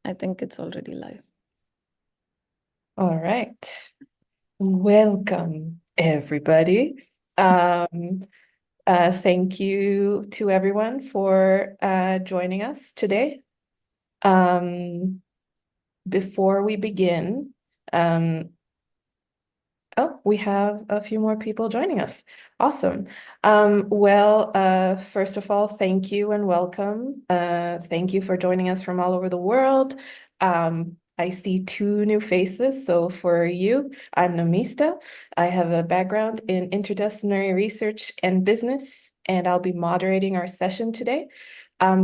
I think it's already live. All right. Welcome, everybody. Thank you to everyone for joining us today. Before we begin, we have a few more people joining us. Awesome. First of all, thank you and welcome. Thank you for joining us from all over the world. I see two new faces. So for you, I'm Namista. I have a background in interdisciplinary research and business, and I'll be moderating our session today.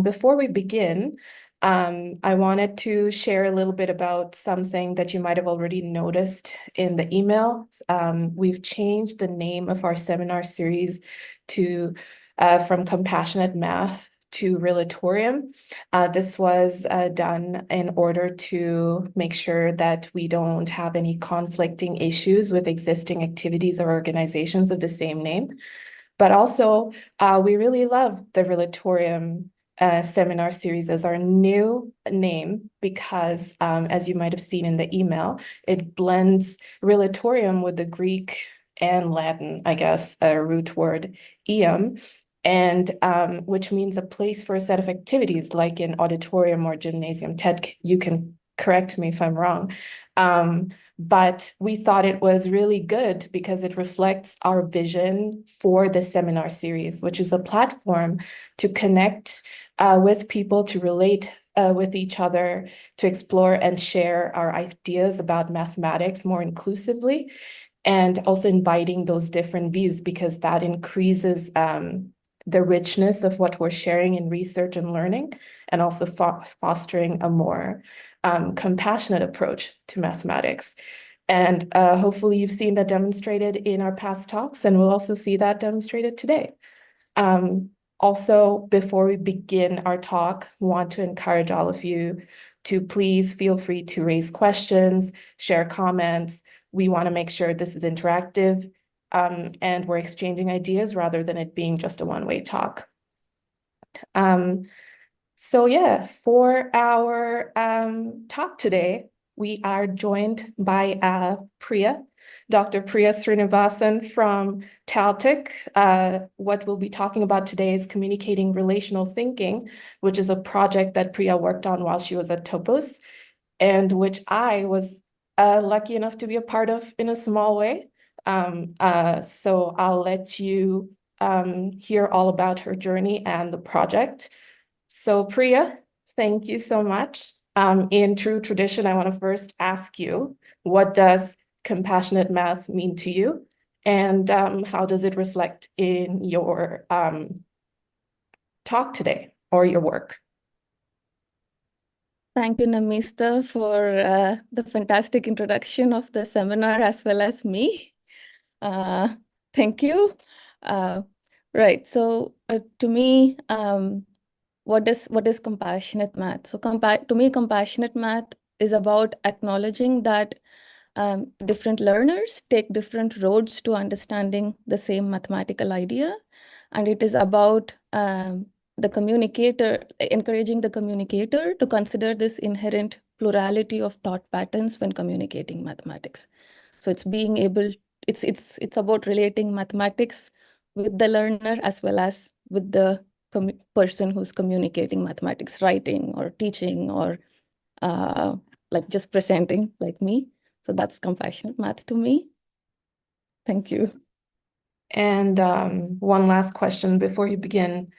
Before we begin, I wanted to share a little bit about something that you might have already noticed in the email. We've changed the name of our seminar series to from Compassionate Math to Relatorium. This was done in order to make sure that we don't have any conflicting issues with existing activities or organizations of the same name. But also, we really love the Relatorium seminar series as our new name because, as you might have seen in the email, it blends relatorium with the Greek and Latin, I guess, root word eum, and which means a place for a set of activities like in auditorium or gymnasium. Ted, you can correct me if I'm wrong. But we thought it was really good because it reflects our vision for the seminar series, which is a platform to connect with people, to relate with each other, to explore and share our ideas about mathematics more inclusively, and also inviting those different views because that increases the richness of what we're sharing in research and learning, and also fostering a more compassionate approach to mathematics. And hopefully you've seen that demonstrated in our past talks, and we'll also see that demonstrated today. Also, before we begin our talk, I want to encourage all of you to please feel free to raise questions, share comments. We want to make sure this is interactive and we're exchanging ideas rather than it being just a one-way talk. So yeah, for our talk today, we are joined by Priyaa, Dr. Priyaa Srinivasan from Caltech. What we'll be talking about today is communicating relational thinking, which is a project that Priyaa worked on while she was at Topos, and which I was lucky enough to be a part of in a small way. So I'll let you hear all about her journey and the project. So Priyaa, thank you so much. In true tradition, I want to first ask you, what does compassionate math mean to you? And how does it reflect in your talk today or your work? Thank you, Namista, for the fantastic introduction of the seminar as well as me. Thank you. Right. So to me, what is compassionate math? So to me, compassionate math is about acknowledging that different learners take different roads to understanding the same mathematical idea. And it is about the communicator, encouraging the communicator to consider this inherent plurality of thought patterns when communicating mathematics. So it's being able, it's about relating mathematics with the learner as well as with the person who's communicating mathematics, writing or teaching or like just presenting like me. So that's compassionate math to me. Thank you. And one last question before you begin.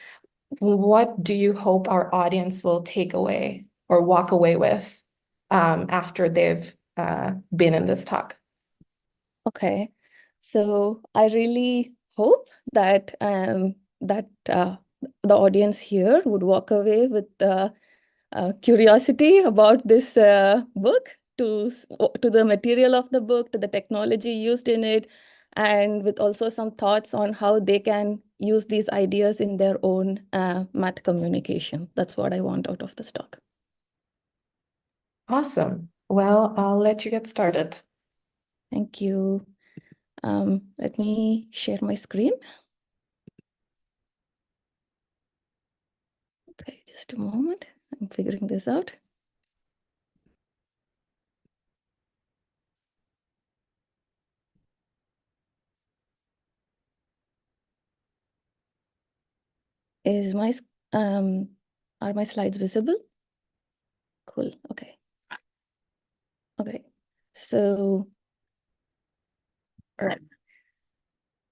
What do you hope our audience will take away or walk away with after they've been in this talk? Okay, so I really hope that the audience here would walk away with curiosity about this book, to the material of the book, to the technology used in it, and with also some thoughts on how they can use these ideas in their own math communication. That's what I want out of this talk. Awesome. Well, I'll let you get started. Thank you. Let me share my screen. Okay, just a moment. I'm figuring this out. Is my are my slides visible? Cool. Okay. Okay. So, right.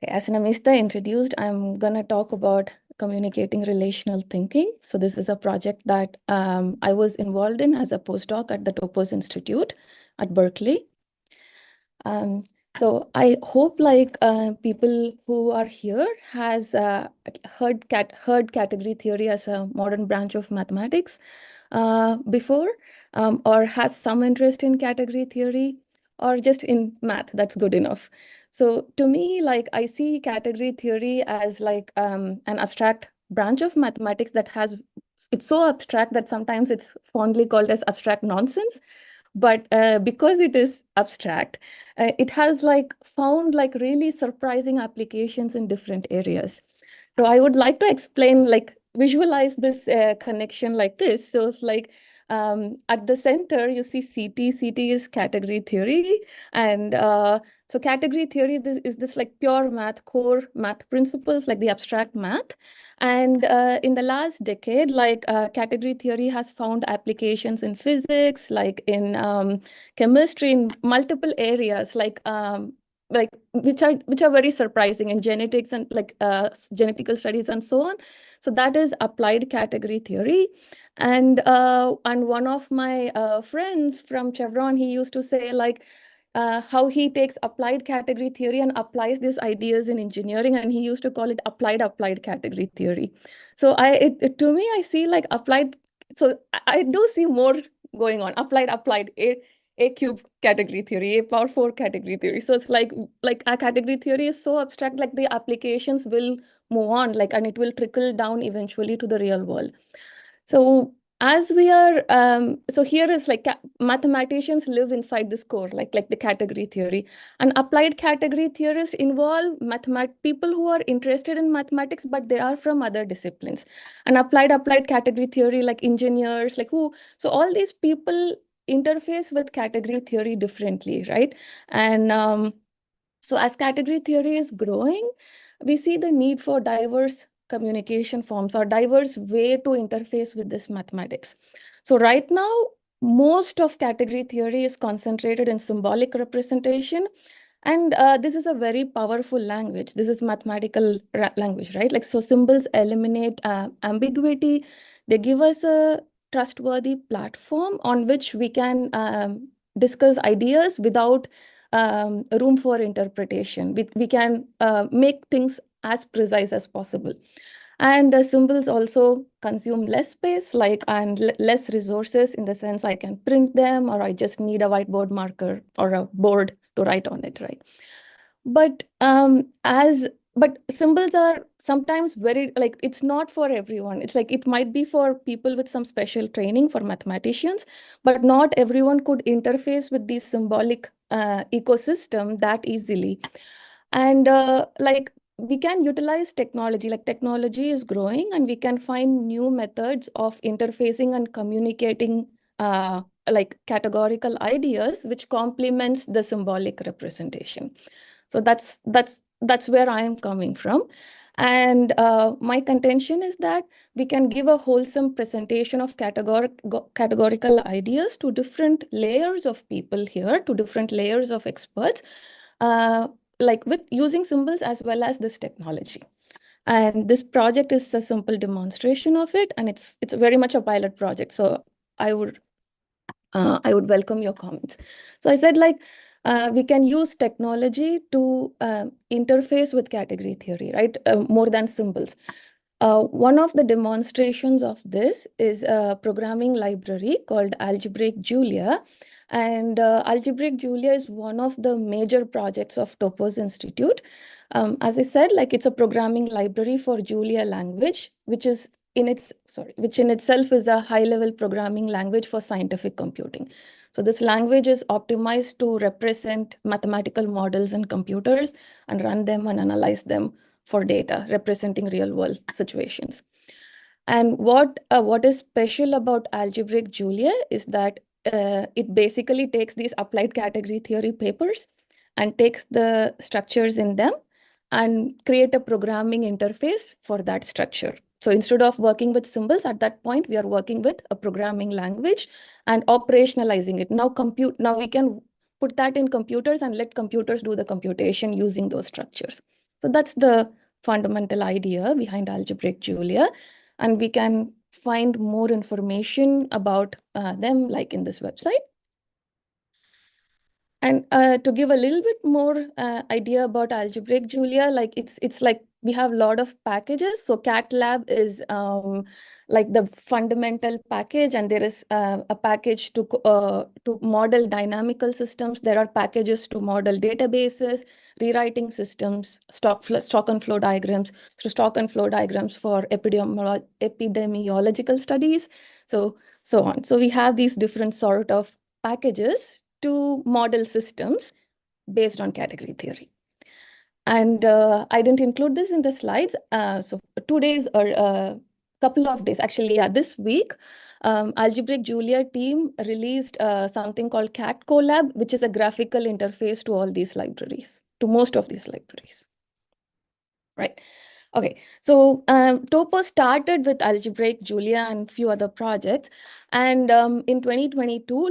Okay, as Namista introduced, I'm gonna talk about communicating relational thinking. So this is a project that I was involved in as a postdoc at the Topos Institute at Berkeley. So I hope like people who are here has heard category theory as a modern branch of mathematics before, or has some interest in category theory, or just in math. That's good enough. So to me, like I see category theory as like an abstract branch of mathematics that has, it's so abstract that sometimes it's fondly called as abstract nonsense. But because it is abstract, it has like found like really surprising applications in different areas. So I would like to explain, like visualize this connection like this. So it's like at the center, you see CT. CT is category theory. And so category theory is this like pure math, core math principles, like the abstract math. And in the last decade, like category theory has found applications in physics, like in chemistry, in multiple areas, like which are very surprising in genetics and like genetical studies and so on. So that is applied category theory. And one of my friends from Chevron, he used to say like how he takes applied category theory and applies these ideas in engineering, and he used to call it applied category theory. So to me, I see like applied. So I do see more going on. Applied, a cube category theory, a power 4 category theory. So it's like our category theory is so abstract, like the applications will move on, like, and it will trickle down eventually to the real world. So as we are, so here is like mathematicians live inside this core, like the category theory. And applied category theorists involve people who are interested in mathematics, but they are from other disciplines. And applied category theory, like engineers, like who, so all these people interface with category theory differently, right? And so as category theory is growing, we see the need for diverse communication forms or diverse way to interface with this mathematics. So right now, most of category theory is concentrated in symbolic representation. And this is a very powerful language. This is mathematical language, right? Like, so symbols eliminate ambiguity. They give us a trustworthy platform on which we can discuss ideas without room for interpretation. We can make things as precise as possible. And symbols also consume less space, like, and less resources, in the sense I can print them, or I just need a whiteboard marker or a board to write on it, right? But but symbols are sometimes very, like, it's not for everyone. It's like it might be for people with some special training, for mathematicians, but not everyone could interface with the symbolic ecosystem that easily. And like, we can utilize technology, like technology is growing, and we can find new methods of interfacing and communicating like categorical ideas, which complements the symbolic representation. So that's where I am coming from. And my contention is that we can give a wholesome presentation of categorical ideas to different layers of people here, to different layers of experts, uh, like with using symbols as well as this technology. And this project is a simple demonstration of it, and it's very much a pilot project. So I would welcome your comments. So I said, like, we can use technology to interface with category theory, right? More than symbols. One of the demonstrations of this is a programming library called Algebraic Julia. And Algebraic Julia is one of the major projects of Topos Institute. As I said, like, it's a programming library for Julia language, which in itself is a high-level programming language for scientific computing. So this language is optimized to represent mathematical models in computers and run them and analyze them for data, representing real-world situations. And what is special about Algebraic Julia is that it basically takes these applied category theory papers and takes the structures in them and create a programming interface for that structure. So instead of working with symbols at that point, we are working with a programming language and operationalizing it. Now we can put that in computers and let computers do the computation using those structures. So that's the fundamental idea behind algebraic Julia. And we can find more information about them like in this website. And to give a little bit more idea about algebraic Julia, like it's like we have a lot of packages. So CatLab is like the fundamental package, and there is a package to model dynamical systems. There are packages to model databases, rewriting systems, stock and flow diagrams. So stock and flow diagrams for epidemiological studies, so on. So we have these different sort of packages to model systems based on category theory. And I didn't include this in the slides. So 2 days or a couple of days, actually, yeah, this week, Algebraic Julia team released something called Cat Collab, which is a graphical interface to all these libraries, to most of these libraries. Right. Okay, so Topos started with algebraic Julia and few other projects, and in 2022,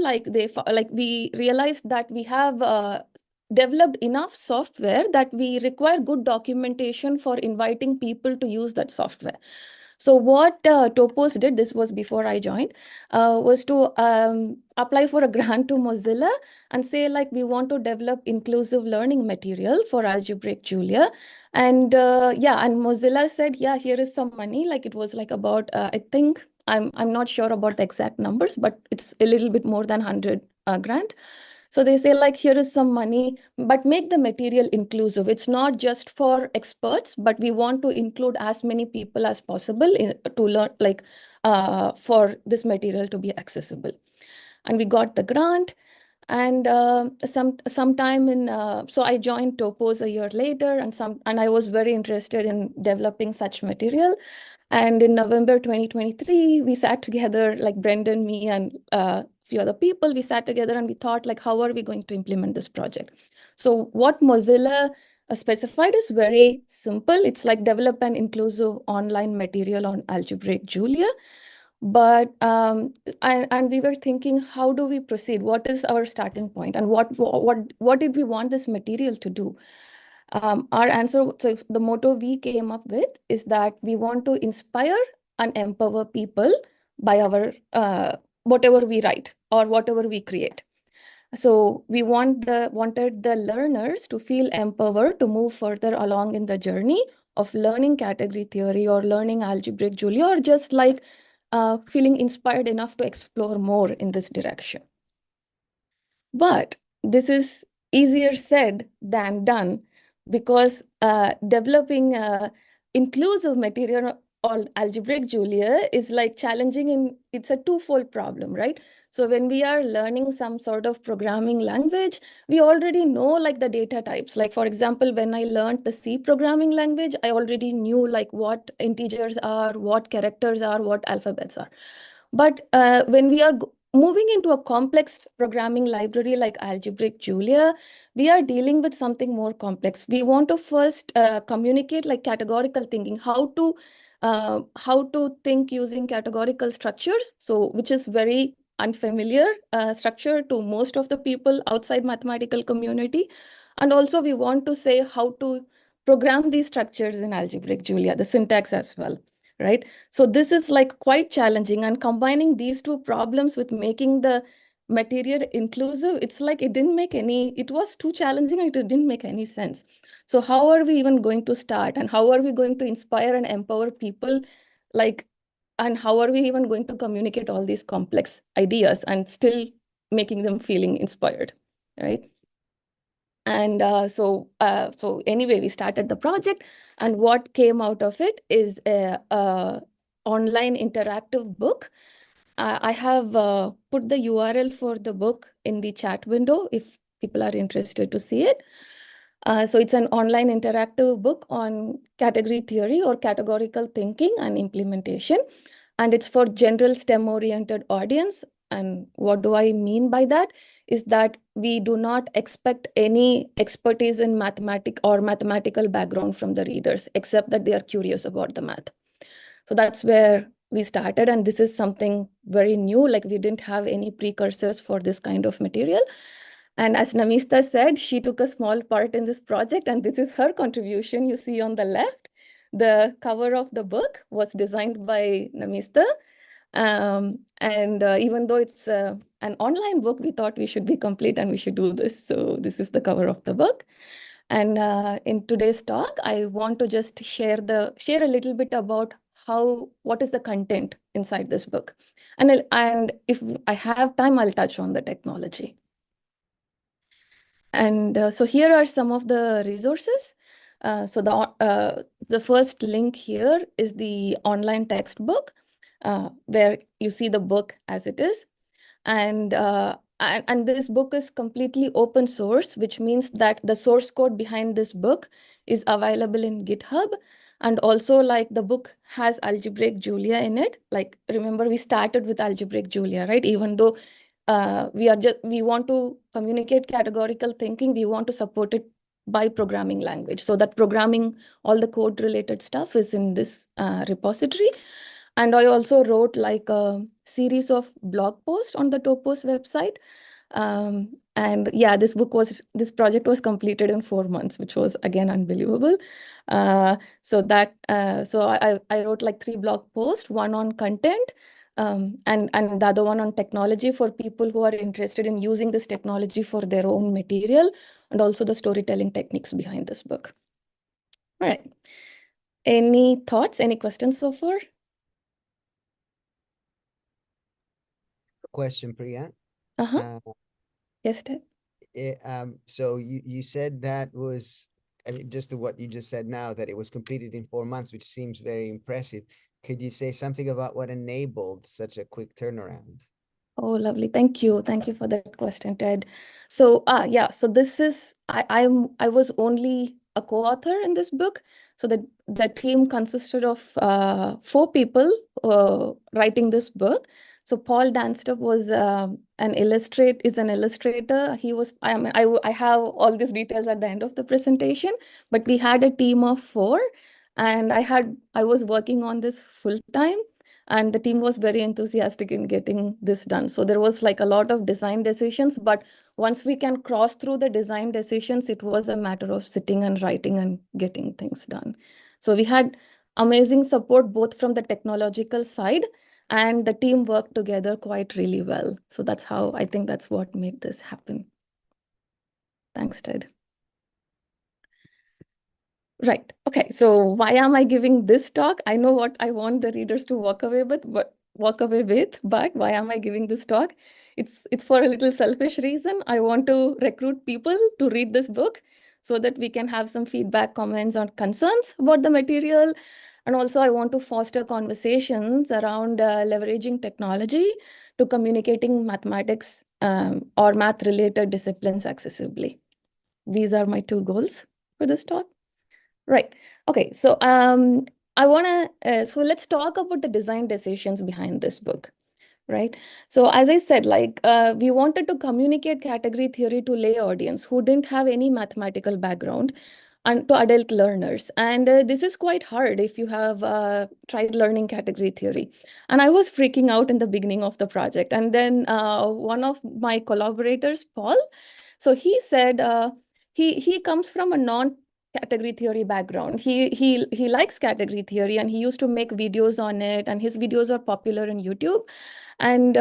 we realized that we have developed enough software that we require good documentation for inviting people to use that software. So what Topos did, this was before I joined, was to apply for a grant to Mozilla and say like we want to develop inclusive learning material for algebraic Julia. And yeah, and Mozilla said, yeah, here is some money. Like it was like about, I think, I'm not sure about the exact numbers, but it's a little bit more than 100 grant. So they say like, here is some money, but make the material inclusive. It's not just for experts, but we want to include as many people as possible to learn, like for this material to be accessible. And we got the grant. And sometime in so I joined Topos a year later, and I was very interested in developing such material. And in November 2023, we sat together, like Brendan, me, and a few other people. We sat together and we thought, like, how are we going to implement this project? So what Mozilla specified is very simple. It's like develop an inclusive online material on algebraic Julia. But and we were thinking, how do we proceed? What is our starting point, and what did we want this material to do? Our answer, so the motto we came up with is that we want to inspire and empower people by our whatever we write or whatever we create. So we wanted the learners to feel empowered to move further along in the journey of learning category theory or learning algebraic Julia, or just like feeling inspired enough to explore more in this direction. But this is easier said than done, because developing inclusive material on algebraic Julia is like challenging, in it's a twofold problem, right? So when we are learning some sort of programming language, we already know like the data types. Like for example, when I learned the C programming language, I already knew like what integers are, what characters are, what alphabets are. But when we are moving into a complex programming library like algebraic Julia, we are dealing with something more complex. We want to first communicate like categorical thinking, how to think using categorical structures, so which is very unfamiliar structure to most of the people outside mathematical community. And also we want to say how to program these structures in algebraic Julia, the syntax as well, right? So this is like quite challenging, and combining these two problems with making the material inclusive, it's like it was too challenging and it didn't make any sense. So how are we even going to start, and how are we going to inspire and empower people, like, and how are we even going to communicate all these complex ideas and still making them feeling inspired, right? And so anyway, we started the project, and what came out of it is a online interactive book. I have put the URL for the book in the chat window if people are interested to see it. So it's an online interactive book on category theory or categorical thinking and implementation. And it's for general STEM-oriented audience. And what do I mean by that? Is that we do not expect any expertise in mathematics or mathematical background from the readers, except that they are curious about the math. So that's where we started, and this is something very new. Like, we didn't have any precursors for this kind of material. And as Namista said, she took a small part in this project, and this is her contribution. You see on the left, the cover of the book was designed by Namista. And even though it's an online book, we thought we should be complete and we should do this. So this is the cover of the book. And in today's talk, I want to just share a little bit about what is the content inside this book. And if I have time, I'll touch on the technology. And so here are some of the resources. So the first link here is the online textbook, where you see the book as it is. And this book is completely open source, which means that the source code behind this book is available in GitHub. And also, like, the book has algebraic Julia in it. Like, remember, we started with algebraic Julia, right? Even though we want to communicate categorical thinking, we want to support it by programming language. So that programming, all the code related stuff is in this repository. And I also wrote like a series of blog posts on the Topos website. And yeah, this project was completed in 4 months, which was again unbelievable. So I wrote like 3 blog posts, one on content, and the other one on technology for people who are interested in using this technology for their own material, and also the storytelling techniques behind this book. All right. Any thoughts, any questions so far? Question, Priya. Yes, Ted. So you said that was, I mean, just to what you just said now, that it was completed in 4 months, which seems very impressive. Could you say something about what enabled such a quick turnaround? Oh, lovely. Thank you. Thank you for that question, Ted. So, yeah, so this is, I was only a co-author in this book. So the team consisted of 4 people writing this book. So Paul Danstrup was an illustrator. He was, I have all these details at the end of the presentation, but we had a team of 4, and I was working on this full time. And the team was very enthusiastic in getting this done. So there was like a lot of design decisions, but once we can cross through the design decisions, it was a matter of sitting and writing and getting things done. So we had amazing support both from the technological side, and the team worked together quite really well. So I think that's what made this happen. Thanks, Ted. Right. Okay. So why am I giving this talk? I know what I want the readers to walk away with, but why am I giving this talk? It's for a little selfish reason. I want to recruit people to read this book so that we can have some feedback, comments, or concerns about the material. And also, I want to foster conversations around leveraging technology to communicating mathematics or math-related disciplines accessibly. These are my 2 goals for this talk. Right. Okay. So so let's talk about the design decisions behind this book, right? So as I said, like we wanted to communicate category theory to lay audience who didn't have any mathematical background, and to adult learners. And this is quite hard if you have tried learning category theory. And I was freaking out in the beginning of the project. And then one of my collaborators, Paul, so he said he comes from a non-category theory background. He likes category theory, and he used to make videos on it, and his videos are popular on YouTube. And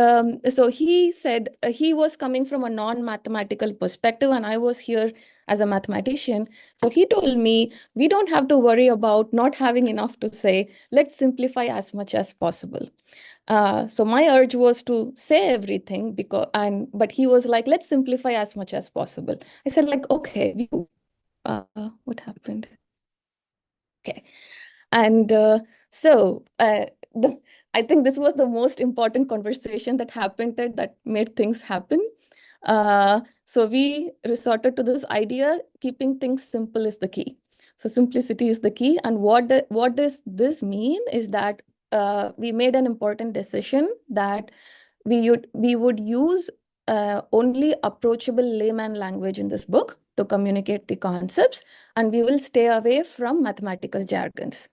so he said he was coming from a non-mathematical perspective, and I was here as a mathematician. So he told me, we don't have to worry about not having enough to say. Let's simplify as much as possible. So my urge was to say everything, but he was like, let's simplify as much as possible. I said, like, okay, what happened? Okay. And I think this was the most important conversation that happened that made things happen. So we resorted to this idea, keeping things simple is the key. So simplicity is the key. And what does this mean is that we made an important decision that we would use only approachable layman language in this book to communicate the concepts, and we will stay away from mathematical jargons.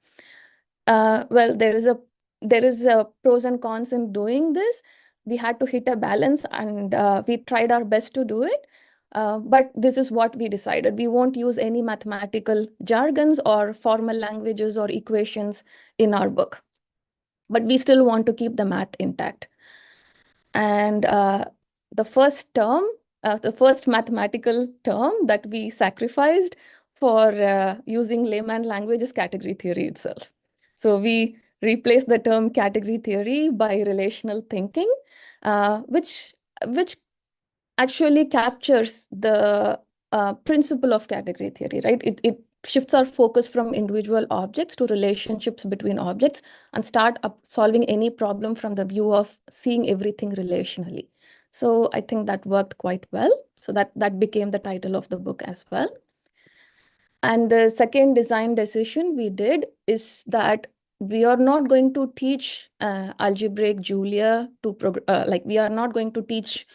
Well, there is a pros and cons in doing this. We had to hit a balance, and we tried our best to do it. But this is what we decided. We won't use any mathematical jargons or formal languages or equations in our book, but we still want to keep the math intact. And the first term, the first mathematical term that we sacrificed for using layman language is category theory itself. So we replaced the term category theory by relational thinking, which actually captures the principle of category theory, right? It shifts our focus from individual objects to relationships between objects and start up solving any problem from the view of seeing everything relationally. So I think that worked quite well. So that became the title of the book as well. And the second design decision we did is that we are not going to teach algebraic Julia to like we are not going to teach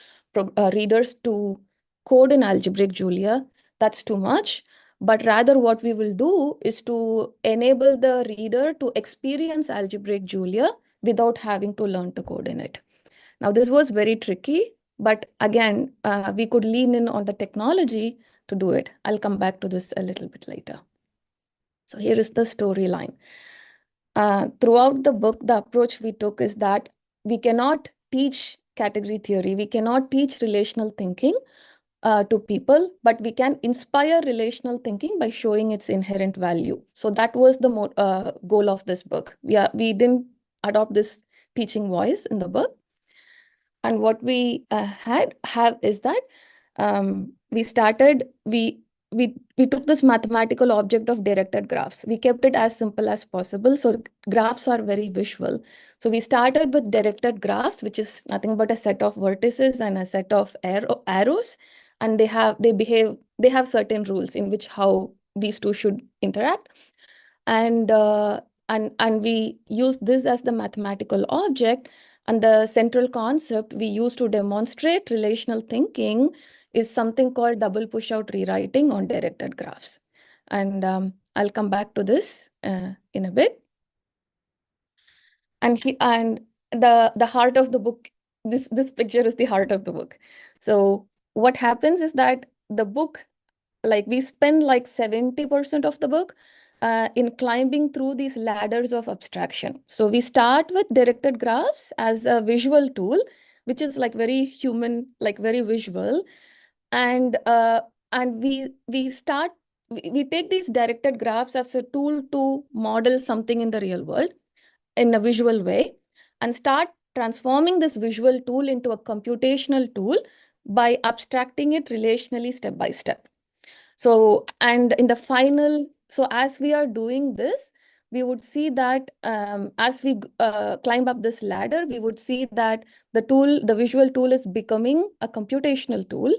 readers to code in algebraic Julia. That's too much. But rather what we will do is to enable the reader to experience algebraic Julia without having to learn to code in it. Now, this was very tricky, but again, we could lean in on the technology to do it. I'll come back to this a little bit later. So here is the storyline. Throughout the book, the approach we took is that we cannot teach category theory, we cannot teach relational thinking to people, but we can inspire relational thinking by showing its inherent value. So that was the goal of this book. We didn't adopt this teaching voice in the book. And what we have is that we took this mathematical object of directed graphs. We kept it as simple as possible. So graphs are very visual. So we started with directed graphs, which is nothing but a set of vertices and a set of arrows. And they have certain rules in which how these two should interact. And we use this as the mathematical object. And the central concept we use to demonstrate relational thinking is something called double push-out rewriting on directed graphs. And I'll come back to this in a bit. And the heart of the book, this picture is the heart of the book. So what happens is that the book, like we spend like 70% of the book in climbing through these ladders of abstraction. So we start with directed graphs as a visual tool, which is like very human, like very visual. And we take these directed graphs as a tool to model something in the real world in a visual way and start transforming this visual tool into a computational tool by abstracting it relationally step by step. So, and in the final, so as we are doing this, we would see that as we climb up this ladder, we would see that the visual tool is becoming a computational tool.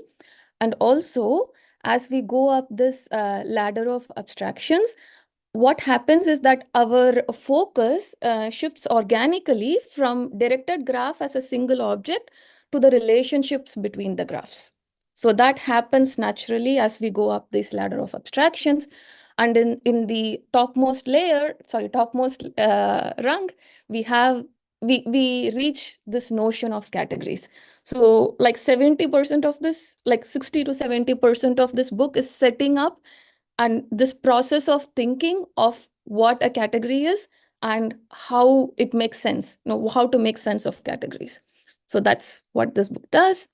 And also, as we go up this ladder of abstractions, what happens is that our focus shifts organically from directed graph as a single object to the relationships between the graphs. So that happens naturally as we go up this ladder of abstractions. And in the topmost rung, we reach this notion of categories. So like 70% of this, like 60 to 70% of this book is setting up and this process of thinking of what a category is and how it makes sense, how to make sense of categories. So that's what this book does.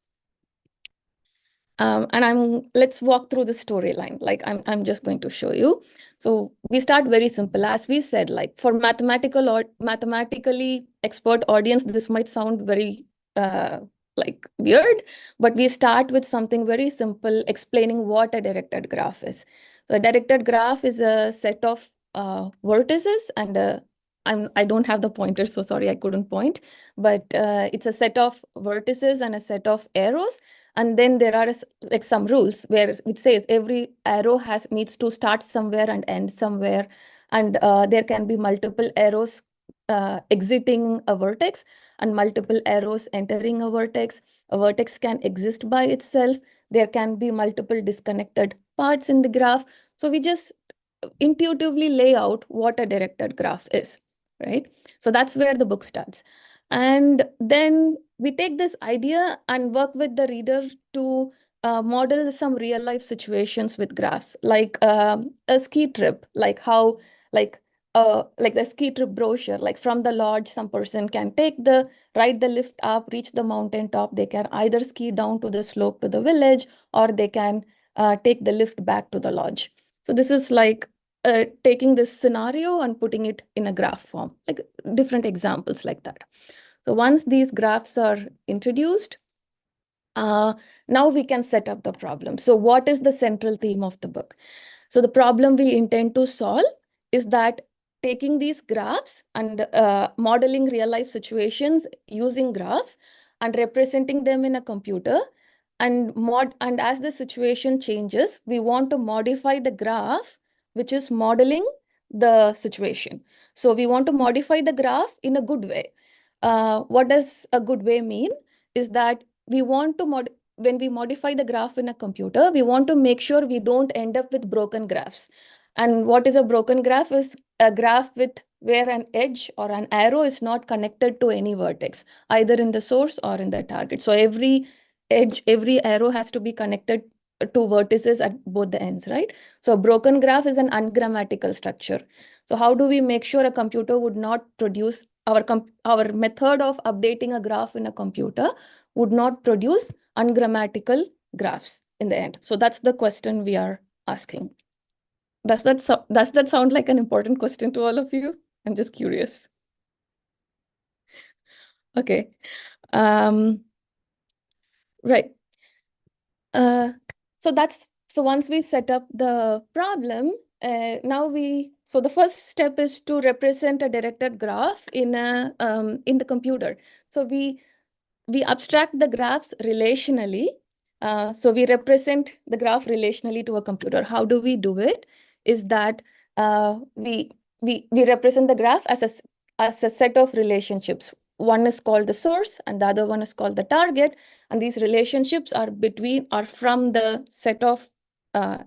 And let's walk through the storyline. Like I'm just going to show you. So we start very simple. As we said, like for mathematically expert audience, this might sound very like weird, but we start with something very simple, explaining what a directed graph is. So a directed graph is a set of vertices, and I don't have the pointer, so sorry I couldn't point, but it's a set of vertices and a set of arrows. And then there are like some rules where it says every arrow needs to start somewhere and end somewhere. And there can be multiple arrows exiting a vertex and multiple arrows entering a vertex. A vertex can exist by itself. There can be multiple disconnected parts in the graph. So we just intuitively lay out what a directed graph is. right? So that's where the book starts. And then we take this idea and work with the reader to model some real life situations with graphs, like a ski trip, like how, like the ski trip brochure, like from the lodge, some person can ride the lift up, reach the mountain top. They can either ski down to the slope to the village, or they can take the lift back to the lodge. So this is like taking this scenario and putting it in a graph form, like different examples like that. So once these graphs are introduced, now we can set up the problem. So what is the central theme of the book? So the problem we intend to solve is that taking these graphs and modeling real life situations using graphs and representing them in a computer, and as the situation changes, we want to modify the graph which is modeling the situation. So we want to modify the graph in a good way. What does a good way mean? Is that we want to when we modify the graph in a computer, we want to make sure we don't end up with broken graphs. And what is a broken graph? Is a graph where an edge or an arrow is not connected to any vertex, either in the source or in the target. So every edge, every arrow has to be connected to vertices at both the ends, right? So a broken graph is an ungrammatical structure. So how do we make sure a computer would not produce, our method of updating a graph in a computer would not produce ungrammatical graphs in the end? So that's the question we are asking. Does that sound like an important question to all of you? I'm just curious. Okay. Right. So once we set up the problem, so the first step is to represent a directed graph in the computer. So we abstract the graphs relationally. So we represent the graph relationally to a computer. How do we do it? Is that we represent the graph as a set of relationships. One is called the source, and the other one is called the target. And these relationships are from the set of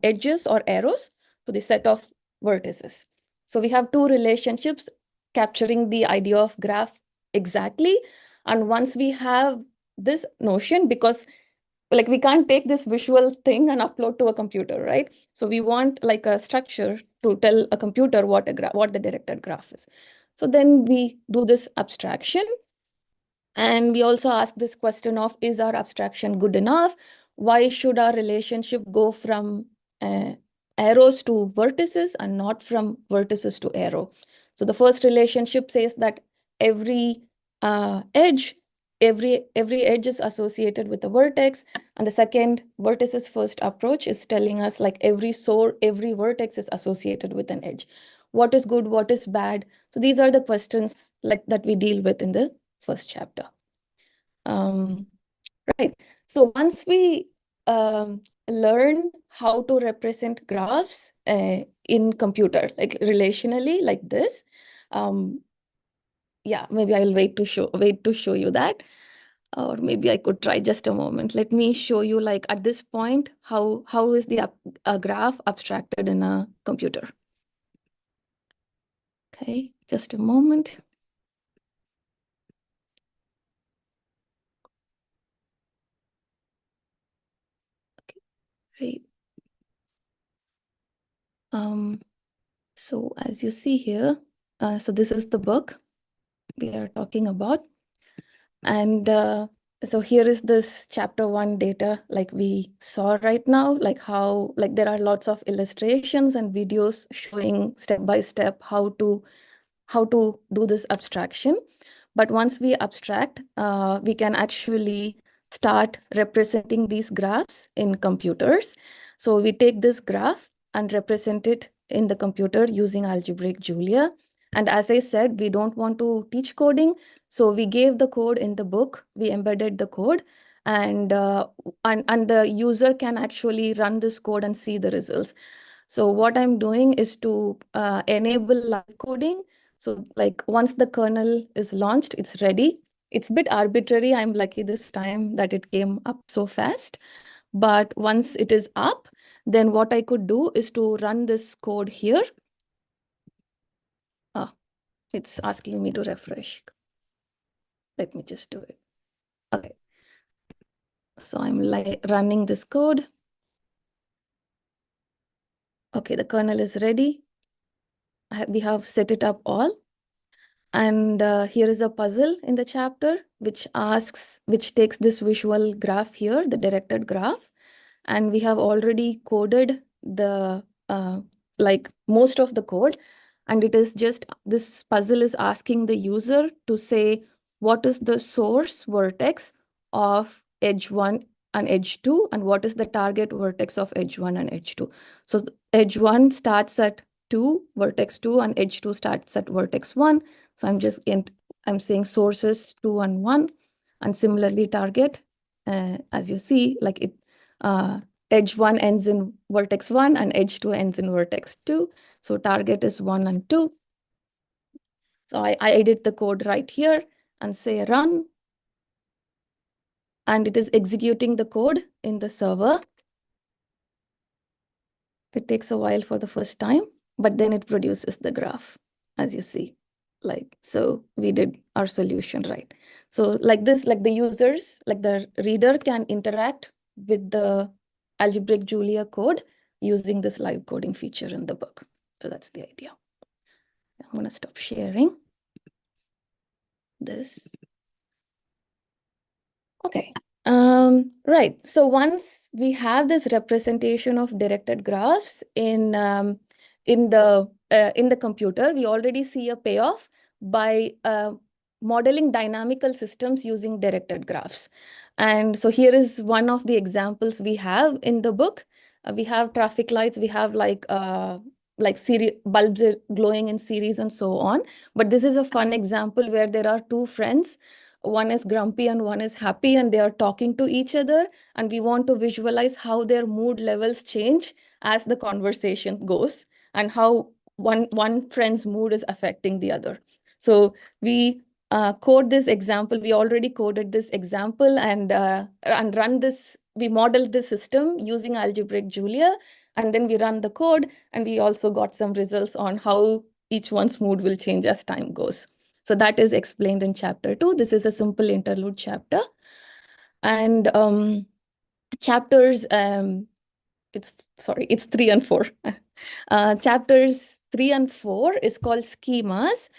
edges or arrows to the set of vertices. So we have two relationships capturing the idea of graph exactly. And once we have this notion, because like we can't take this visual thing and upload to a computer, right? So we want like a structure to tell a computer what the directed graph is. So then we do this abstraction. And we also ask this question of, is our abstraction good enough? Why should our relationship go from arrows to vertices and not from vertices to arrow? So the first relationship says that every edge is associated with a vertex. And the second, vertices first approach, is telling us like every vertex is associated with an edge. What is good? What is bad? So these are the questions like that we deal with in the first chapter. Right. So once we learn how to represent graphs in computer, like relationally, like this, yeah, maybe I'll wait to show you that, or maybe I could try. Just a moment. Let me show you, like at this point, how is a graph abstracted in a computer. Okay, just a moment. Right. So as you see here, so this is the book we are talking about. And so here is this chapter 1 data like we saw right now, like how like there are lots of illustrations and videos showing step by step how to do this abstraction. But once we abstract, we can actually start representing these graphs in computers. So we take this graph and represent it in the computer using algebraic Julia. And as I said, we don't want to teach coding. So we gave the code in the book, we embedded the code, and the user can actually run this code and see the results. So what I'm doing is to enable live coding. So like once the kernel is launched, it's ready. It's a bit arbitrary. I'm lucky this time that it came up so fast. But once it is up, then what I could do is to run this code here. It's asking me to refresh. Let me just do it. Okay. So I'm running this code. Okay, the kernel is ready. We have set it up all. And here is a puzzle in the chapter, which takes this visual graph here, the directed graph. And we have already coded the, like most of the code. And it is just, this puzzle is asking the user to say, what is the source vertex of edge 1 and edge 2, and what is the target vertex of edge 1 and edge 2. So edge 1 starts at 2, vertex 2, and edge 2 starts at vertex 1. So I'm saying sources 2 and 1, and similarly target, as you see, like it, edge 1 ends in vertex 1 and edge 2 ends in vertex 2. So target is 1 and 2. So I edit the code right here and say run. And it is executing the code in the server. It takes a while for the first time, but then it produces the graph, as you see. Like, so we did our solution right. So like this, like the users, like the reader can interact with the algebraic Julia code using this live coding feature in the book. So that's the idea. I'm going to stop sharing this. Okay. Right. So once we have this representation of directed graphs in the computer, we already see a payoff by modeling dynamical systems using directed graphs. And so here is one of the examples we have in the book. We have traffic lights. We have like bulbs are glowing in series and so on. But this is a fun example where there are two friends. One is grumpy and one is happy, and they are talking to each other. And we want to visualize how their mood levels change as the conversation goes, and how one friend's mood is affecting the other. So we code this example. We already coded this example and run this. We modeled the system using algebraic Julia, and then we run the code, and we also got some results on how each one's mood will change as time goes. So that is explained in chapter 2. This is a simple interlude chapter. And chapters, it's 3 and 4. Chapters 3 and 4 is called schemas.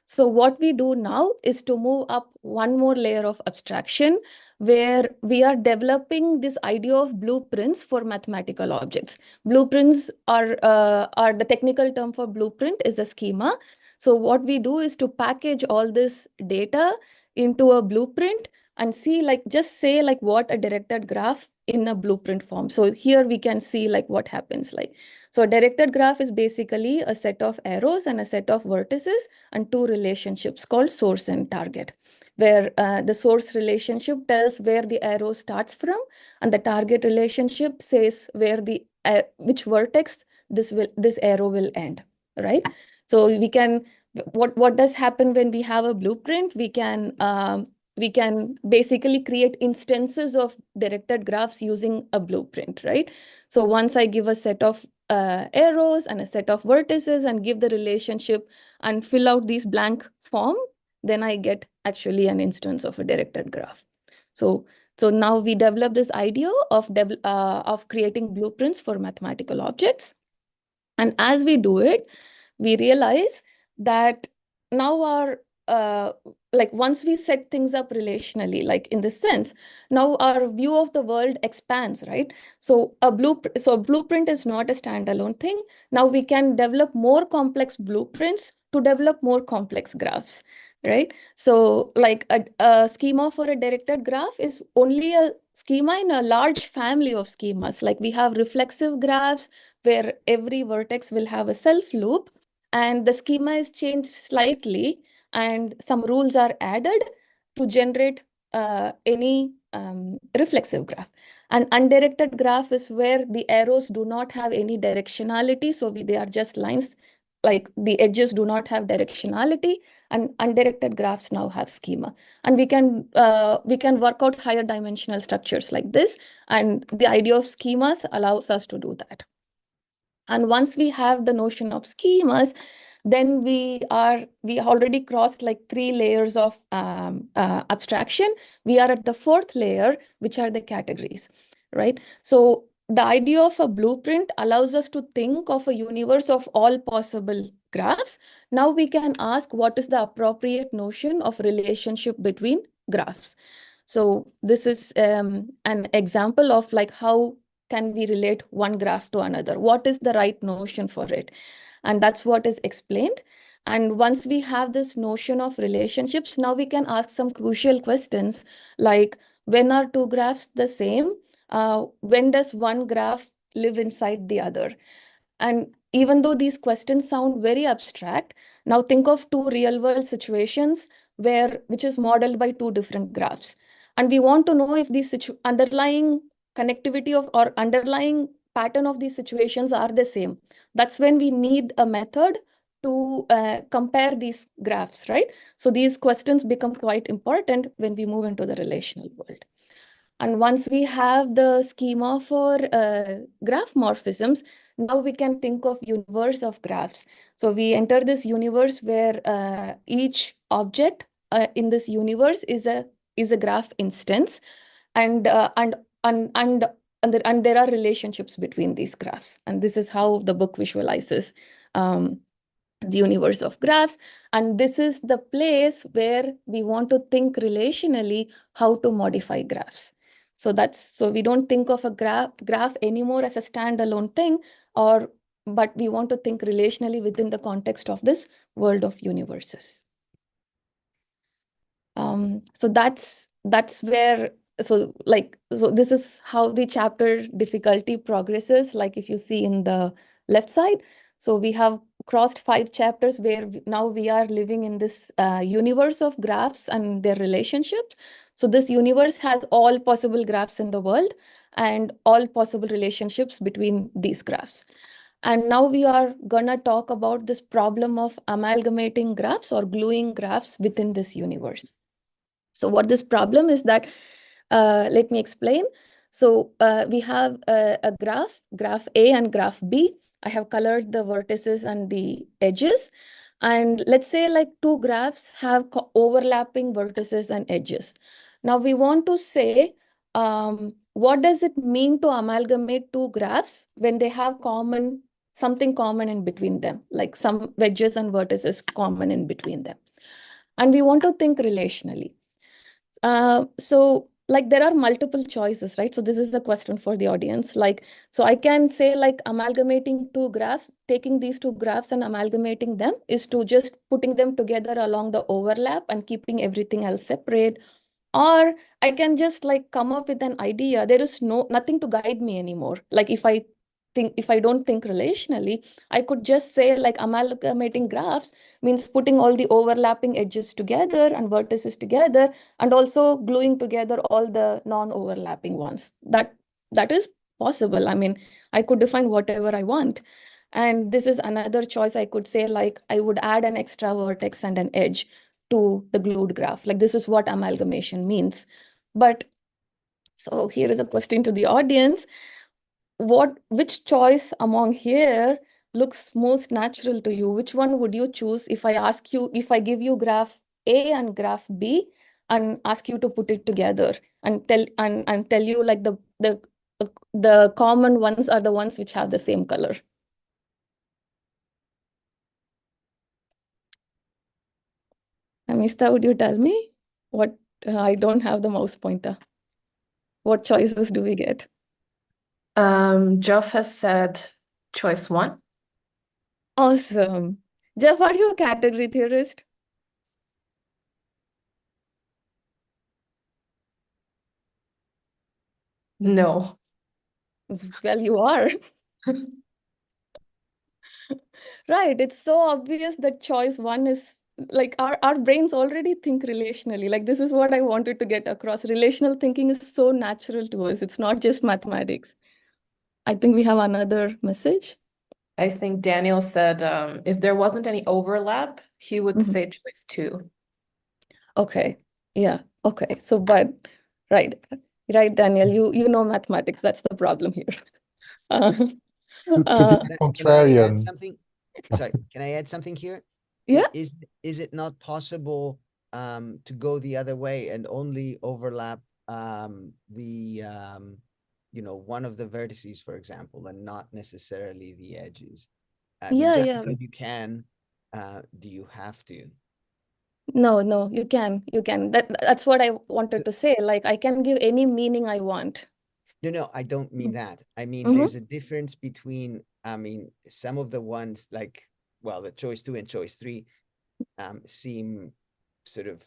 So what we do now is to move up one more layer of abstraction, where we are developing this idea of blueprints for mathematical objects. Blueprints are the technical term for blueprint is a schema. So what we do is to package all this data into a blueprint and see, like, just say like what a directed graph in a blueprint form. So here we can see like what happens. Like, so a directed graph is basically a set of arrows and a set of vertices and two relationships called source and target, where the source relationship tells where the arrow starts from, and the target relationship says where the which vertex this arrow will end, right? So we can, what does happen when we have a blueprint? We can basically create instances of directed graphs using a blueprint, right? So once I give a set of arrows and a set of vertices and give the relationship and fill out these blank form, then I get actually an instance of a directed graph. So now we develop this idea of creating blueprints for mathematical objects. And as we do it, we realize that now our like once we set things up relationally, like in this sense, now our view of the world expands, right? So a blueprint is not a standalone thing. Now we can develop more complex blueprints to develop more complex graphs, right? So like a schema for a directed graph is only a schema in a large family of schemas. Like we have reflexive graphs where every vertex will have a self loop, and the schema is changed slightly, and some rules are added to generate any reflexive graph. An undirected graph is where the arrows do not have any directionality, so they are just lines, like the edges do not have directionality, and undirected graphs now have schema. And we can work out higher dimensional structures like this, and the idea of schemas allows us to do that. And once we have the notion of schemas, then we already crossed like 3 layers of abstraction. We are at the 4th layer, which are the categories, right? So the idea of a blueprint allows us to think of a universe of all possible graphs. Now we can ask, what is the appropriate notion of relationship between graphs? So this is an example of like how can we relate one graph to another? What is the right notion for it? And that's what is explained. And once we have this notion of relationships, now we can ask some crucial questions like, when are two graphs the same? When does one graph live inside the other? And even though these questions sound very abstract, now think of two real world situations which is modeled by two different graphs. And we want to know if these underlying connectivity of or underlying pattern of these situations are the same. That's when we need a method to compare these graphs, right? So these questions become quite important when we move into the relational world. And once we have the schema for graph morphisms, now we can think of universe of graphs. So we enter this universe where each object in this universe is a graph instance, and there are relationships between these graphs. And this is how the book visualizes the universe of graphs. And this is the place where we want to think relationally how to modify graphs. So we don't think of a graph anymore as a standalone thing, but we want to think relationally within the context of this world of universes. So that's where, so this is how the chapter difficulty progresses, like if you see in the left side. So we have crossed 5 chapters where now we are living in this universe of graphs and their relationships. So this universe has all possible graphs in the world and all possible relationships between these graphs. And now we are gonna talk about this problem of amalgamating graphs or gluing graphs within this universe. So what this problem is that, let me explain. So we have a graph A and graph B. I have colored the vertices and the edges. And let's say like two graphs have overlapping vertices and edges. Now we want to say, what does it mean to amalgamate two graphs when they have something common in between them, like some wedges and vertices common in between them. And we want to think relationally. So like there are multiple choices, right? So this is a question for the audience. Like, so I can say like amalgamating two graphs, taking these two graphs and amalgamating them is to just putting them together along the overlap and keeping everything else separate. Or I can just like come up with an idea. There is nothing to guide me anymore. Like if I don't think relationally, I could just say like amalgamating graphs means putting all the overlapping edges together and vertices together, and also gluing together all the non-overlapping ones. That is possible. I mean, I could define whatever I want. And this is another choice. I could say like I would add an extra vertex and an edge to the glued graph. Like this is what amalgamation means. But so here is a question to the audience. Which choice among here looks most natural to you? Which one would you choose if I give you graph A and graph B and ask you to put it together and tell you like the common ones are the ones which have the same color? Amista, would you tell me what? I don't have the mouse pointer. What choices do we get? Jeff has said choice 1. Awesome. Jeff, are you a category theorist? No. Well, you are. Right. It's so obvious that choice 1 is like our brains already think relationally. Like this is what I wanted to get across. Relational thinking is so natural to us. It's not just mathematics. I think we have another message. I think Daniel said if there wasn't any overlap, he would say choice 2. Okay. Yeah. Okay. So, but right, Daniel, you know mathematics. That's the problem here. To be Can I add contrarian, something? sorry, can I add something here? Yeah. Is it not possible to go the other way and only overlap one of the vertices, for example, and not necessarily the edges? I mean, just Yeah. because you can, do you have to? No, you can. That's what I wanted to say. Like, I can give any meaning I want. No, I don't mean that. I mean, Mhm. there's a difference between, some of the ones like, well, the choice 2 and choice 3 seem sort of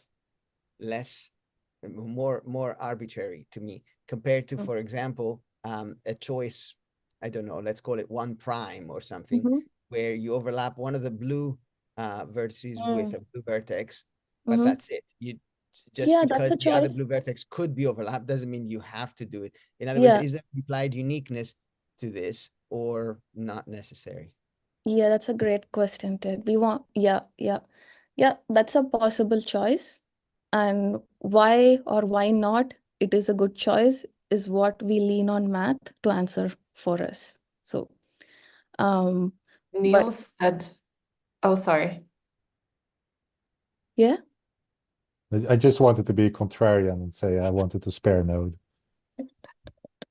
less, more arbitrary to me compared to, for example, a choice, I don't know, let's call it 1' or something, Mhm. where you overlap one of the blue vertices with a blue vertex, but Mhm. that's it. You just Yeah, that's because a the other choice. blue vertex could be overlapped doesn't mean you have to do it. In other words, Yeah. is there implied uniqueness to this or not necessary? Yeah, that's a great question, Ted. Yeah, that's a possible choice. And why or why not it is a good choice is what we lean on math to answer for us. So, but Niels said, oh, sorry. yeah. I just wanted to be contrarian and say I wanted to spare node.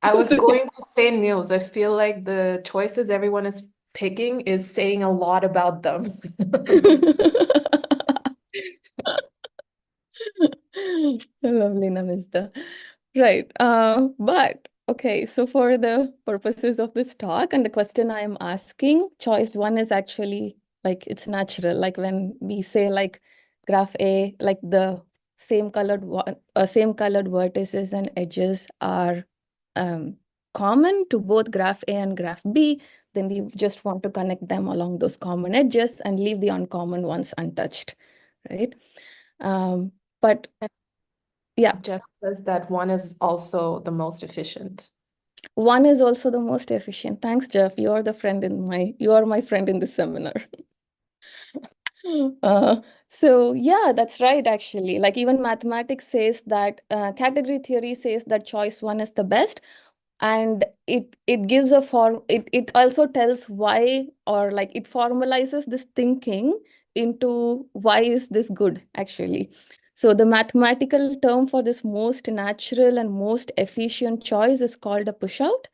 I was going to say Niels. I feel like the choices everyone is picking is saying a lot about them. Lovely, Namista. Right. But okay, so for the purposes of this talk and the question I am asking, choice 1 is actually like it's natural. Like when we say like graph A, like the same colored vertices and edges are common to both graph A and graph B, then we just want to connect them along those common edges and leave the uncommon ones untouched, right? But yeah, Jeff says that 1 is also the most efficient. 1 is also the most efficient. Thanks, Jeff. You are my friend in this seminar. So yeah, that's right, actually. Like even mathematics says that category theory says that choice 1 is the best. And it gives a form, it also tells why, or like it formalizes this thinking into why is this good, actually. So the mathematical term for this most natural and most efficient choice is called a push-out.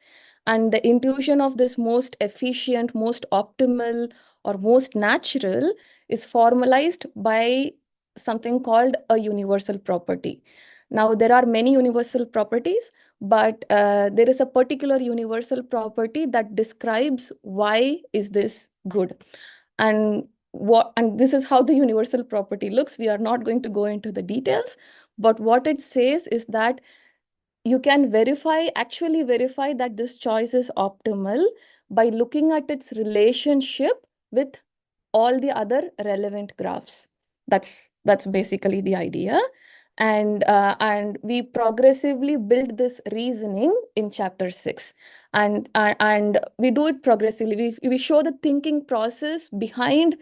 And the intuition of this most efficient, most optimal, or most natural is formalized by something called a universal property. Now, there are many universal properties, but there is a particular universal property that describes why is this good. And this is how the universal property looks. We are not going to go into the details, but what it says is that you can actually verify that this choice is optimal by looking at its relationship with all the other relevant graphs. That's basically the idea. And we progressively build this reasoning in chapter 6. And we do it progressively. We show the thinking process behind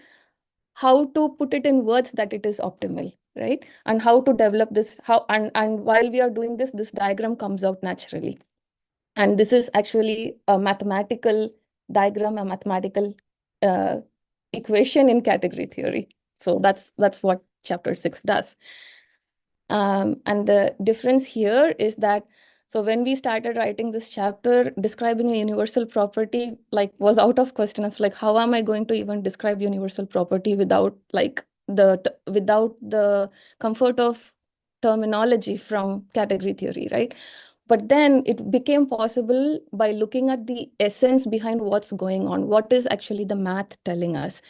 how to put it in words that it is optimal, right? And how to develop this, and while we are doing this, this diagram comes out naturally. And this is actually a mathematical diagram, a mathematical uh, equation in category theory. So that's what chapter 6 does. And the difference here is that, so when we started writing this chapter, describing a universal property was out of question. It's like, how am I going to even describe universal property without without the comfort of terminology from category theory, right? But then it became possible by looking at the essence behind what's going on. What is actually the math telling us?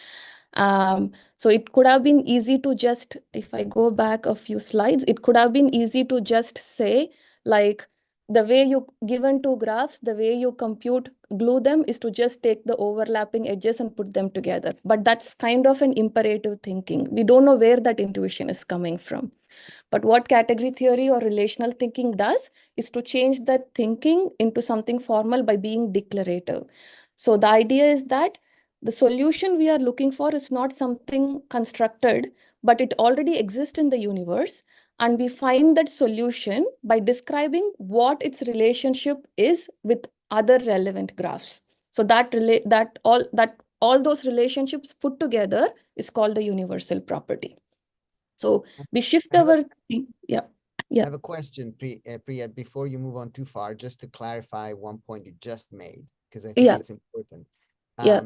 So it could have been easy to just, if I go back a few slides, it could have been easy to just say, like, the way you given two graphs, the way you glue them is to just take the overlapping edges and put them together. But that's kind of an imperative thinking. We don't know where that intuition is coming from. But what category theory or relational thinking does is to change that thinking into something formal by being declarative. So the idea is that the solution we are looking for is not something constructed, but it already exists in the universe. And we find that solution by describing what its relationship is with other relevant graphs. So that all those relationships put together is called the universal property. So we shift I have a- our, yeah. I have a question, Priya, before you move on too far, just to clarify one point you just made, because I think Yeah. it's important. Yeah.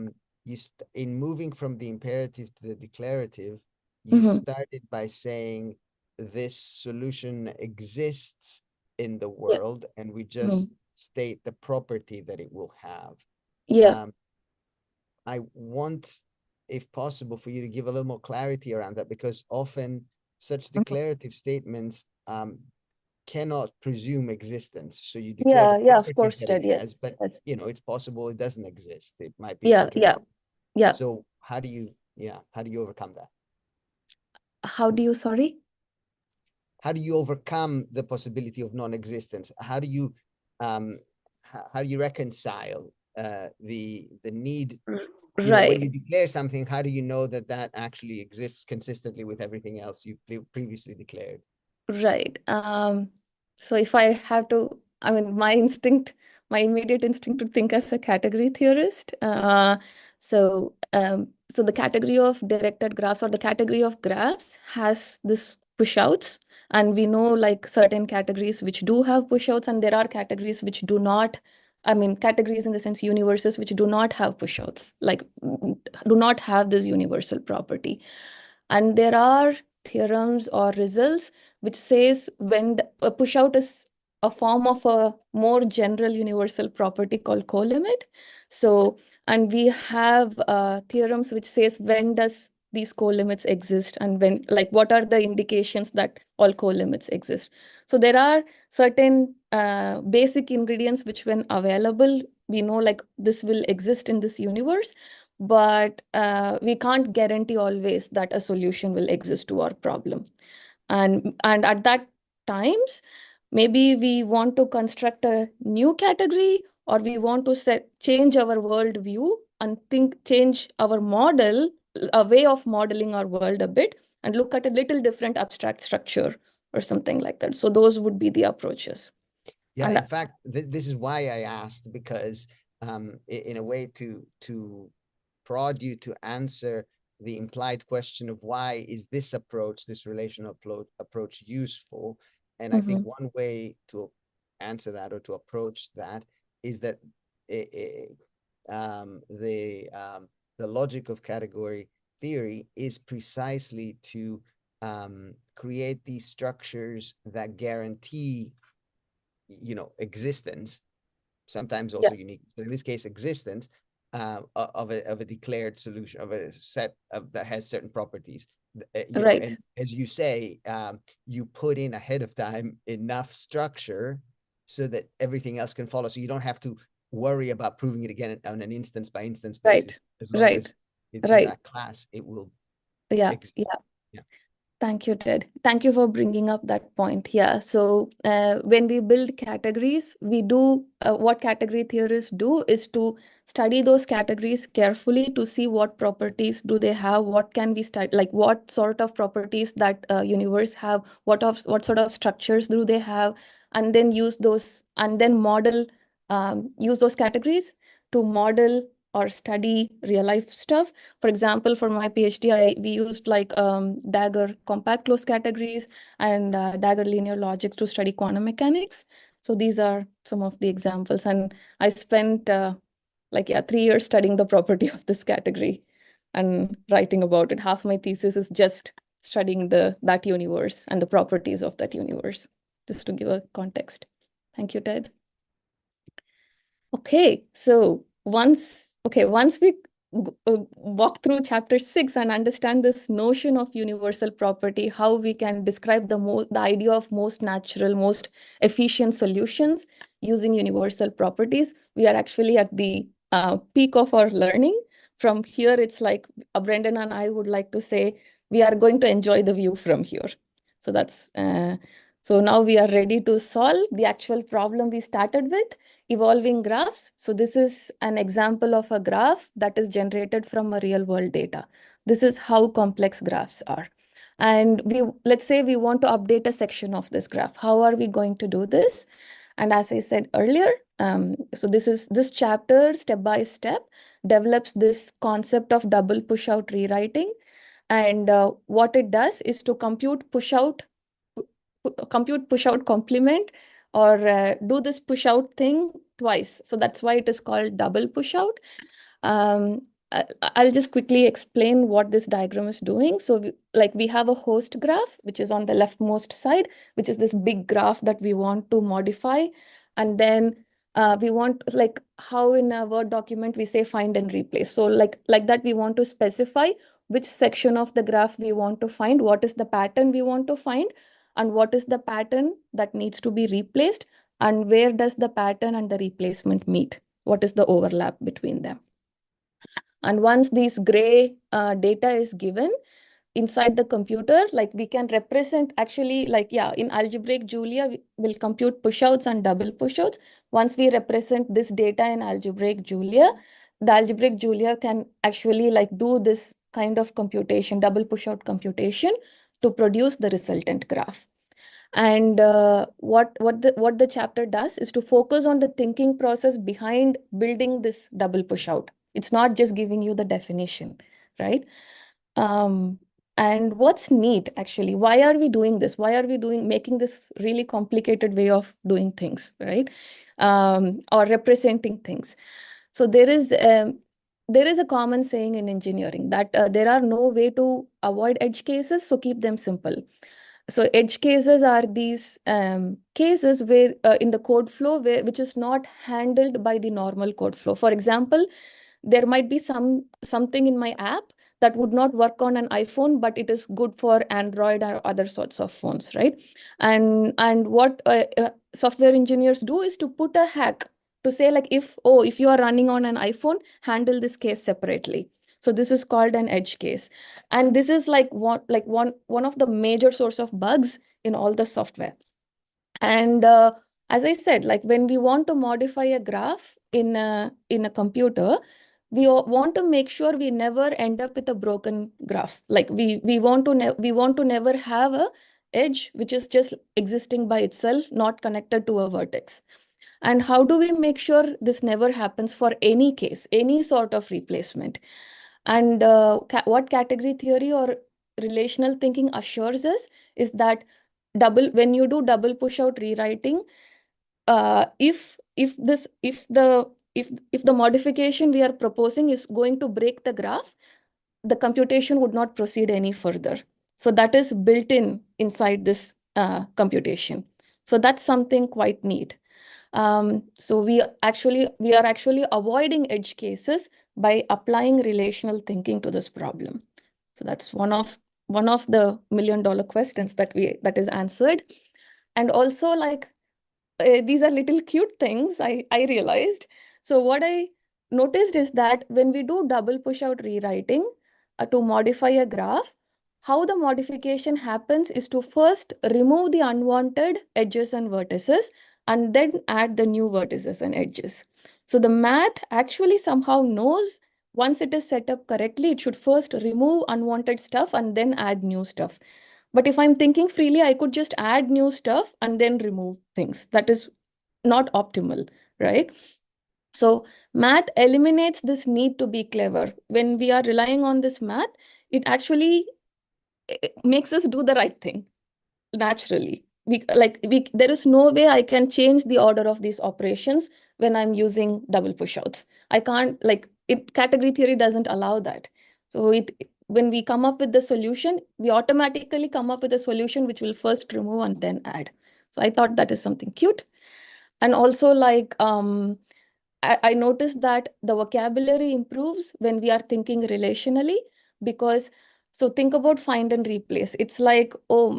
In moving from the imperative to the declarative, you started by saying this solution exists in the world, and we just state the property that it will have. Yeah. I want, if possible, for you to give a little more clarity around that, because often such declarative statements cannot presume existence. So you declare the Yeah, of properties course, that it Ted, has, yes. but Yes. it's possible it doesn't exist. It might be Yeah. contradictory. Yeah. So how do you overcome that? How do you, sorry? How do you overcome the possibility of non-existence? How do you reconcile the need? When you declare something, how do you know that that actually exists consistently with everything else you've previously declared? Right. So if I have to, I mean, my immediate instinct to think as a category theorist. So the category of directed graphs, or the category of graphs, has this pushouts, and we know like certain categories which do have pushouts, and there are categories which do not. I mean, categories in the sense universes which do not have pushouts, like do not have this universal property. And there are theorems or results which says when a pushout is a form of a more general universal property called colimit. So, and we have theorems which says when does these colimits exist, and when, like, what are the indications that all colimits exist. So there are certain basic ingredients which, when available, we know like this will exist in this universe, but we can't guarantee always that a solution will exist to our problem. And at that times, maybe we want to construct a new category, or we want to change our world view and change our model, a way of modeling our world a bit, and look at a little different abstract structure or something like that. So those would be the approaches. Yeah, in fact, this is why I asked, because in a way to prod you to answer the implied question of why is this approach, this relational approach, useful. And I think one way to answer that, or to approach that, is that the logic of category theory is precisely to create these structures that guarantee existence, sometimes also unique, but in this case existence, of a declared solution, of a set that has certain properties. And as you say, you put in ahead of time enough structure so that everything else can follow, so you don't have to worry about proving it again on an instance by instance basis. As long as it's in that class, it will exist. Yeah. Thank you, Ted. Thank you for bringing up that point. Yeah. So when we build categories, we do what category theorists do is to study those categories carefully to see what properties do they have, what can we study, like what sort of properties that universe have, what sort of structures do they have, and then use those, and then model, use those categories to model or study real life stuff. For example, for my PhD, we used like Dagger compact closed categories and Dagger linear logics to study quantum mechanics. So these are some of the examples. And I spent 3 years studying the property of this category and writing about it. Half my thesis is just studying that universe and the properties of that universe, just to give a context. Thank you, Ted. Okay, so once we walk through chapter 6 and understand this notion of universal property, how we can describe the idea of most natural, most efficient solutions using universal properties, we are actually at the peak of our learning. From here, it's like Brendan and I would like to say we are going to enjoy the view from here. So that's so now we are ready to solve the actual problem we started with, evolving graphs. So this is an example of a graph that is generated from a real world data. This is how complex graphs are. And let's say we want to update a section of this graph. How are we going to do this? And as I said earlier, so this chapter, step by step, develops this concept of double push-out rewriting. And what it does is to compute push-out complement, or do this push-out thing twice. So that's why it is called double push-out. I'll just quickly explain what this diagram is doing. So we have a host graph, which is on the leftmost side, which is this big graph that we want to modify. And then we want, like how in a Word document we say find and replace. So like that, we want to specify which section of the graph we want to find, what is the pattern we want to find, and what is the pattern that needs to be replaced, and where does the pattern and the replacement meet? What is the overlap between them? And once these gray data is given inside the computer, like we can represent actually, like, yeah, in algebraic Julia, we will compute pushouts and double pushouts. Once we represent this data in algebraic Julia, the algebraic Julia can actually like do this kind of computation, double pushout computation, to produce the resultant graph. And what the chapter does is to focus on the thinking process behind building this double pushout. It's not just giving you the definition, right? And what's neat, actually, why are we doing this? Why are we making this really complicated way of doing things, right? Or representing things. So there is a common saying in engineering that there are no way to avoid edge cases, so keep them simple. So edge cases are these cases where in the code flow which is not handled by the normal code flow. For example, there might be something in my app that would not work on an iPhone, but it is good for Android or other sorts of phones, right? And what software engineers do is to put a hack to say, like, if you are running on an iPhone, handle this case separately. So this is called an edge case. And this is like one of the major source of bugs in all the software. And as I said, like when we want to modify a graph in a computer, we want to make sure we never end up with a broken graph. Like we want to never have a edge which is just existing by itself, not connected to a vertex. And how do we make sure this never happens for any case, any sort of replacement? And what category theory or relational thinking assures us is that when you do double push out rewriting, if the modification we are proposing is going to break the graph, the computation would not proceed any further. So that is built inside this computation. So that's something quite neat. So we are actually avoiding edge cases by applying relational thinking to this problem. So that's one of the million-dollar questions that is answered. And also, like, these are little cute things I realized. So what I noticed is that when we do double push out rewriting to modify a graph, how the modification happens is to first remove the unwanted edges and vertices, and then add the new vertices and edges. So the math actually somehow knows once it is set up correctly, it should first remove unwanted stuff and then add new stuff. But if I'm thinking freely, I could just add new stuff and then remove things. That is not optimal, right? So math eliminates this need to be clever. When we are relying on this math, it actually makes us do the right thing naturally. There is no way I can change the order of these operations when I'm using double pushouts. I can't, category theory doesn't allow that. So when we come up with the solution, we automatically come up with a solution which will first remove and then add. So I thought that is something cute. And also, I noticed that the vocabulary improves when we are thinking relationally, because so think about find and replace. It's like, oh,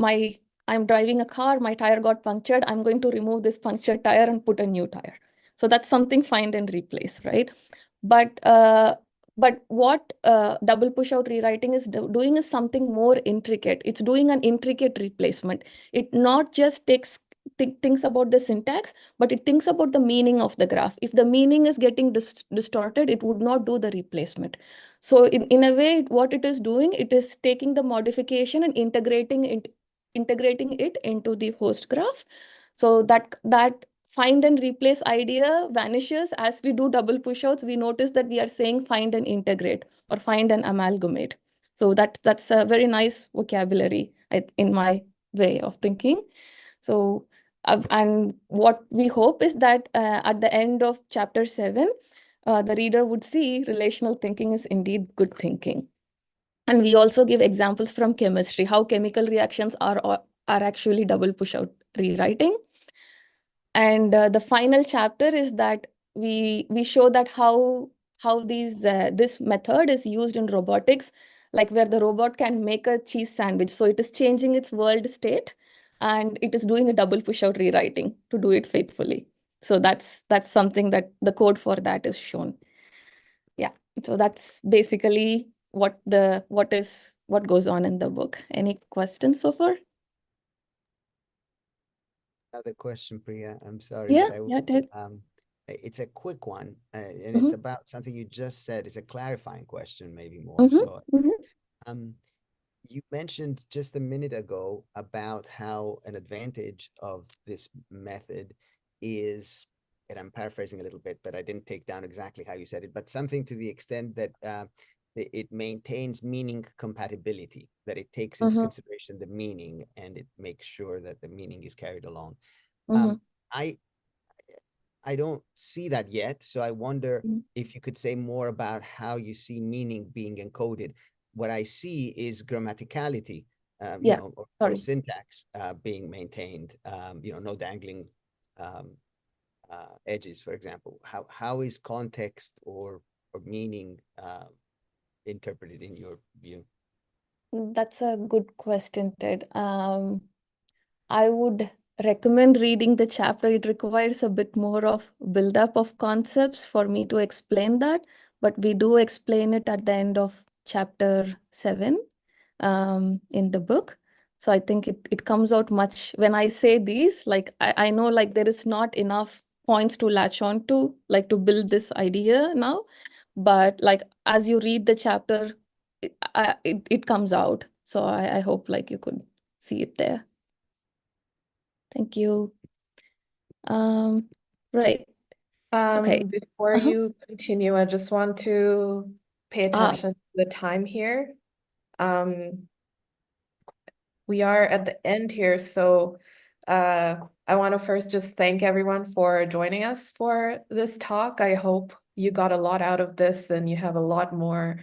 I'm driving a car, my tire got punctured. I'm going to remove this punctured tire and put a new tire. So that's something find and replace, right? But what double push out rewriting is doing is something more intricate. It's doing an intricate replacement. It not just thinks about the syntax, but it thinks about the meaning of the graph. If the meaning is getting distorted, it would not do the replacement. So in a way, what it is doing, it is taking the modification and integrating it into the host graph. So that find and replace idea vanishes. As we do double push-outs, we notice that we are saying find and integrate or find and amalgamate. So that's a very nice vocabulary in my way of thinking. So, and what we hope is that at the end of chapter 7, the reader would see relational thinking is indeed good thinking. And we also give examples from chemistry, how chemical reactions are actually double push-out rewriting. And the final chapter is that we show that how this method is used in robotics, like where the robot can make a cheese sandwich. So it is changing its world state, and it is doing a double push-out rewriting to do it faithfully. So that's something that the code for that is shown. Yeah. So that's basically what goes on in the book. Any questions so far? Another question, Priya. I'm sorry, Yeah, but I yeah, Ted. it's a quick one, and it's about something you just said. It's a clarifying question, maybe more. Mhm, So, mhm. You mentioned just a minute ago about how an advantage of this method is, and I'm paraphrasing a little bit, but I didn't take down exactly how you said it, but something to the extent that it maintains meaning compatibility, that it takes into consideration the meaning and it makes sure that the meaning is carried along. I don't see that yet, so I wonder if you could say more about how you see meaning being encoded. What I see is grammaticality, you know, or syntax being maintained, you know, no dangling edges, for example. How is context or meaning interpreted in your view? That's a good question, Ted. I would recommend reading the chapter. It requires a bit more of build-up of concepts for me to explain that, but we do explain it at the end of chapter 7 in the book. So I think it comes out much when I say these, like I know like there is not enough points to latch on to, like to build this idea now, but like as you read the chapter, it comes out. So I hope like you could see it there. Thank you. Right. Okay. Before you continue, I just want to pay attention to the time here. We are at the end here, so I want to first just thank everyone for joining us for this talk. I hope you got a lot out of this and you have a lot more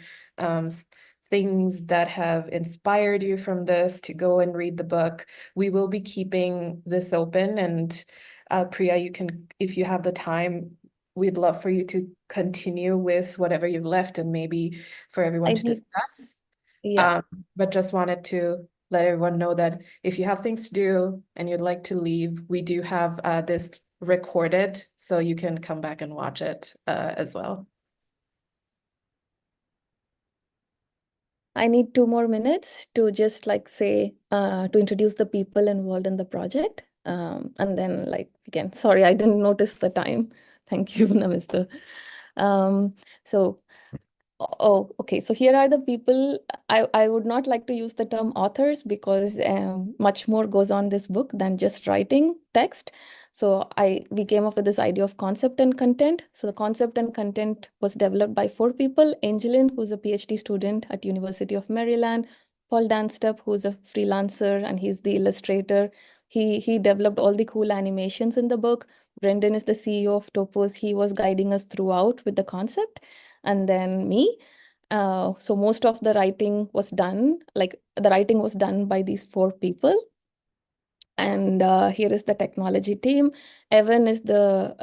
things that have inspired you from this to go and read the book. We will be keeping this open, and Priya, you can, if you have the time, we'd love for you to continue with whatever you've left and maybe for everyone to discuss. Yeah. But just wanted to let everyone know that if you have things to do and you'd like to leave, we do have this recorded, so you can come back and watch it as well. I need 2 more minutes to just like say, to introduce the people involved in the project. And then like, again, sorry, I didn't notice the time. Thank you, Namaste. So okay. So here are the people. I would not like to use the term authors because much more goes on this book than just writing text. So we came up with this idea of concept and content. So the concept and content was developed by 4 people: Angeline, who's a PhD student at University of Maryland; Paul Danstup, who's a freelancer and he's the illustrator. He developed all the cool animations in the book. Brendan is the CEO of Topos. He was guiding us throughout with the concept. And then me. So most of the writing was done, like the writing was done by these 4 people. And here is the technology team. Evan is the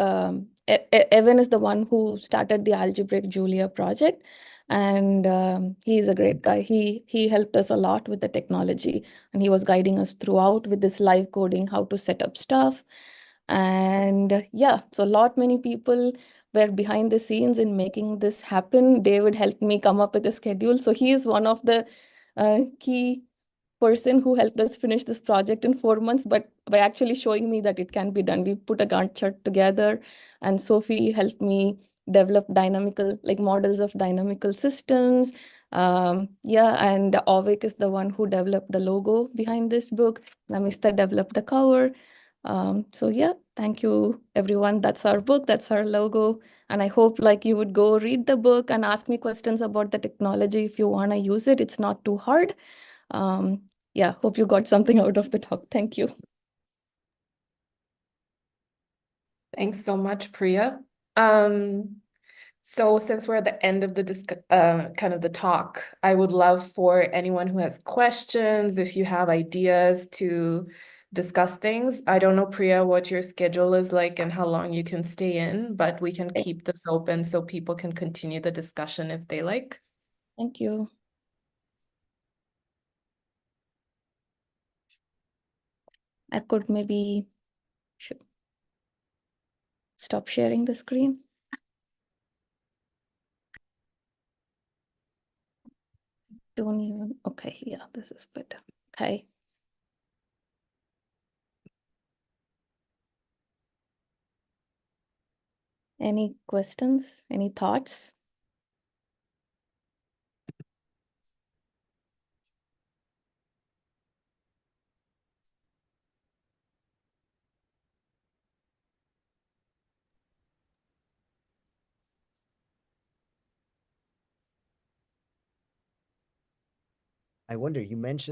one who started the Algebraic Julia project, and he's a great guy. He helped us a lot with the technology, and he was guiding us throughout with this live coding, how to set up stuff. And yeah, so many people were behind the scenes in making this happen. David helped me come up with a schedule. So he is one of the key person who helped us finish this project in 4 months, but by actually showing me that it can be done. We put a Gantt chart together, and Sophie helped me develop dynamical, like models of dynamical systems. Yeah, and Avik is the one who developed the logo behind this book. Namista developed the cover. So yeah, thank you everyone. That's our book, that's our logo. And I hope like you would go read the book and ask me questions about the technology if you want to use it. It's not too hard. Yeah, hope you got something out of the talk. Thank you. Thanks so much, Priya. So since we're at the end of the kind of the talk, I would love for anyone who has questions, if you have ideas to discuss things. I don't know, Priya, what your schedule is like and how long you can stay in, but we can keep this open so people can continue the discussion if they like. Thank you. I could maybe stop sharing the screen. Don't even, okay, yeah, this is better. Okay. Any questions? Any thoughts? I wonder, you mentioned